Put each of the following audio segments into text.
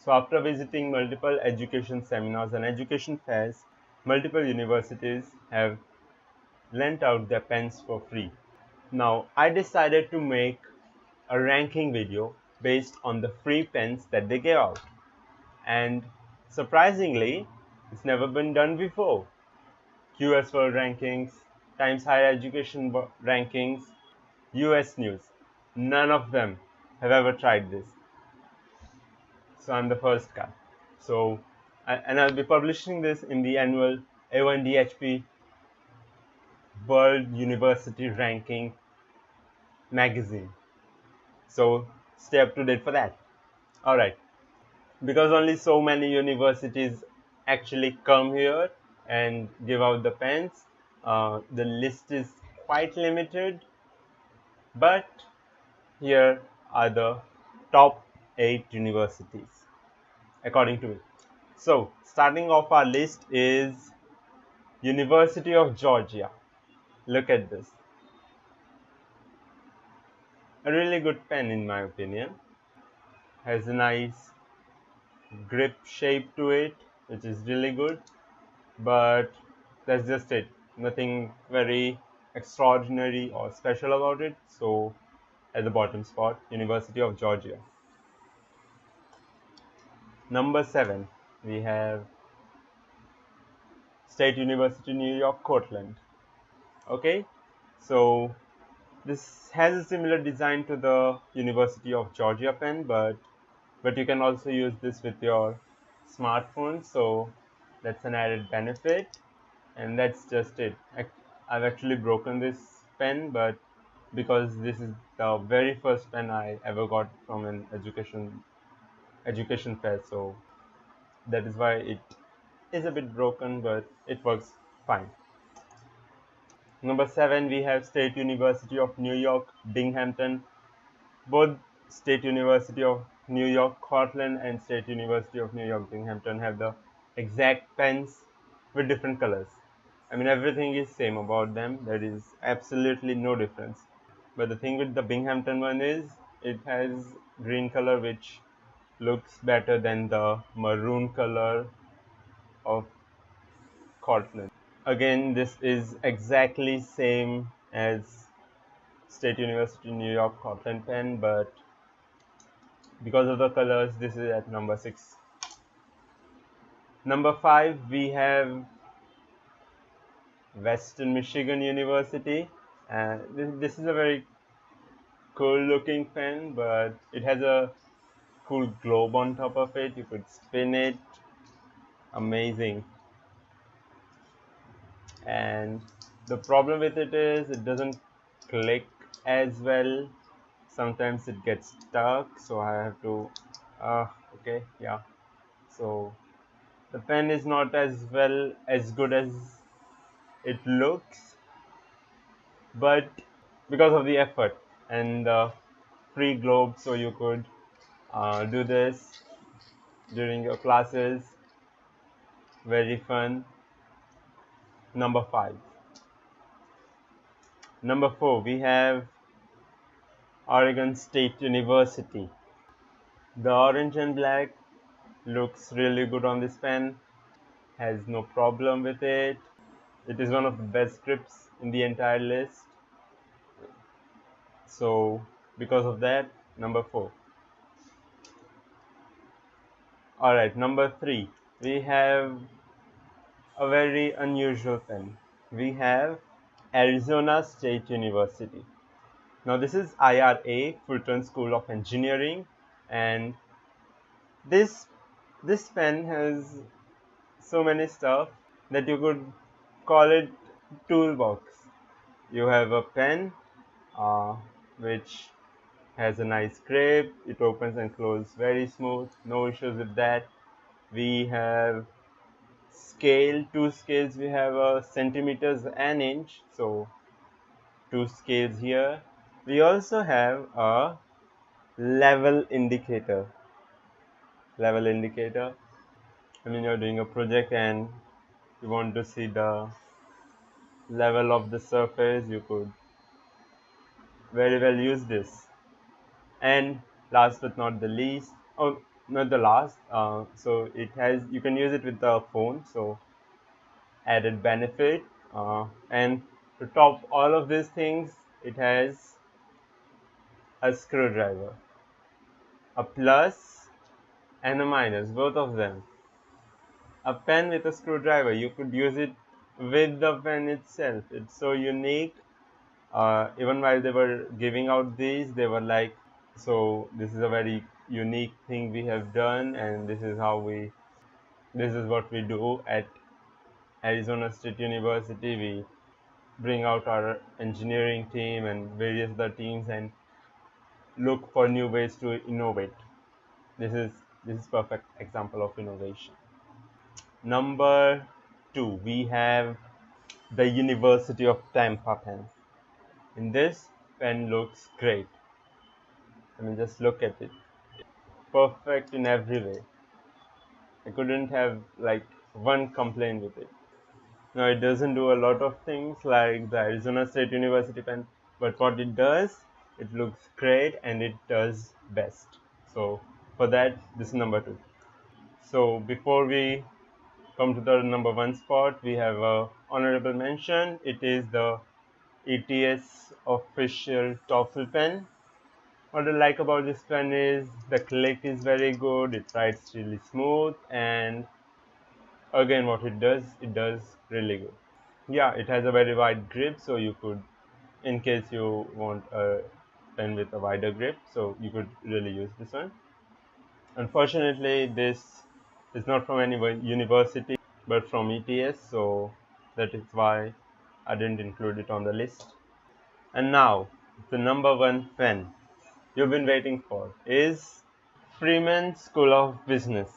So after visiting multiple education seminars and education fairs, multiple universities have lent out their pens for free. Now I decided to make a ranking video based on the free pens that they gave out. And surprisingly, it's never been done before. QS World Rankings, Times Higher Education Rankings, US News. None of them have ever tried this. So I'm the first guy. So, and I'll be publishing this in the annual A1DHP World University Ranking magazine. So stay up to date for that. Alright. Because only so many universities actually come here and give out the pens, the list is quite limited, but here are the top 8 universities according to me. So starting off our list is University of Georgia. Look at this. A really good pen in my opinion. Has a nice grip shape to it, which is really good, but that's just it. Nothing very extraordinary or special about it. So at the bottom spot, University of Georgia. Number 7, we have State University New York Cortland. Okay, so this has a similar design to the University of Georgia pen, but you can also use this with your smartphone, so that's an added benefit. And that's just it. I've actually broken this pen, but because this is the very first pen I ever got from an education fair, so that is why it is a bit broken, but it works fine. Number 7, we have State University of New York Binghamton. Both State University of New York Cortland and State University of New York Binghamton have the exact pens with different colors. I mean, everything is same about them. There is absolutely no difference. But the thing with the Binghamton one is it has green color, which looks better than the maroon color of Cortland. Again, this is exactly same as State University New York Cortland pen, but because of the colors, this is at number 6. Number 5, we have Western Michigan University. This is a very cool looking pen, but it has a cool globe on top of it. You could spin it. Amazing. And the problem with it is it doesn't click as well. Sometimes it gets stuck, so I have to okay, yeah. So the pen is not as good as it looks, but because of the effort and the free globe, so you could do this during your classes. Very fun. Number 5. Number 4, we have Oregon State University. The orange and black looks really good on this pen. Has no problem with it. It is one of the best grips in the entire list. So because of that, number 4. Alright, number 3, we have a very unusual pen. We have Arizona State University. Now this is IRA, Fulton School of Engineering, and this pen has so many stuff that you could call it toolbox. You have a pen which has a nice grip. It opens and closes very smooth, no issues with that. We have scale, 2 scales. We have a centimeters and inch, so 2 scales here. We also have a level indicator. I mean, you're doing a project and you want to see the level of the surface, you could very well use this. And last but not the least, oh, not the last. So it has, you can use it with the phone, so added benefit. And to top all of these things, it has a screwdriver, a plus and a minus, both of them. A pen with a screwdriver, you could use it with the pen itself. It's so unique. Even while they were giving out these, they were like, so this is a very unique thing we have done, and this is what we do at Arizona State University. We bring out our engineering team and various other teams and look for new ways to innovate. This is perfect example of innovation. Number 2, we have the University of Tampa pen. In this, pen looks great. I mean, just look at it. Perfect in every way. I couldn't have like one complaint with it. Now, it doesn't do a lot of things like the Arizona State University pen, but what it does, it looks great and it does best. So for that, this is number 2. So before we come to the number 1 spot, we have a honorable mention. It is the ETS official TOEFL pen. What I like about this pen is the click is very good, it writes really smooth, and again what it does really good. Yeah, it has a very wide grip, so you could, in case you want a pen with a wider grip, so you could really use this one. Unfortunately, this is not from any university, but from ETS, so that is why I didn't include it on the list. And now, the number 1 pen you've been waiting for is Freeman School of Business.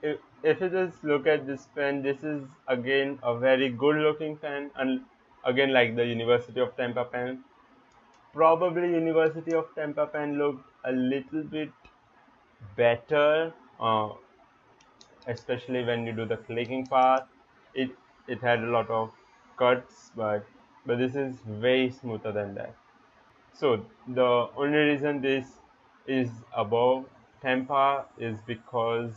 If you just look at this pen, this is again a very good looking pen, and again like the University of Tampa pen. Probably University of Tampa pen looked a little bit better, especially when you do the clicking part. It had a lot of cuts, but this is way smoother than that. So the only reason this is above Tampa is because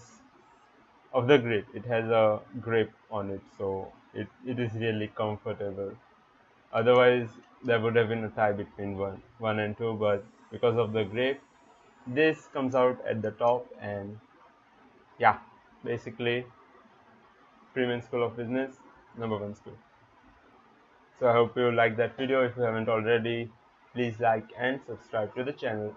of the grip. It has a grip on it, so it is really comfortable. Otherwise, there would have been a tie between one and two, but because of the grip, this comes out at the top. And yeah, basically Freeman School of Business, number 1 school. So I hope you like that video. If you haven't already, please like and subscribe to the channel.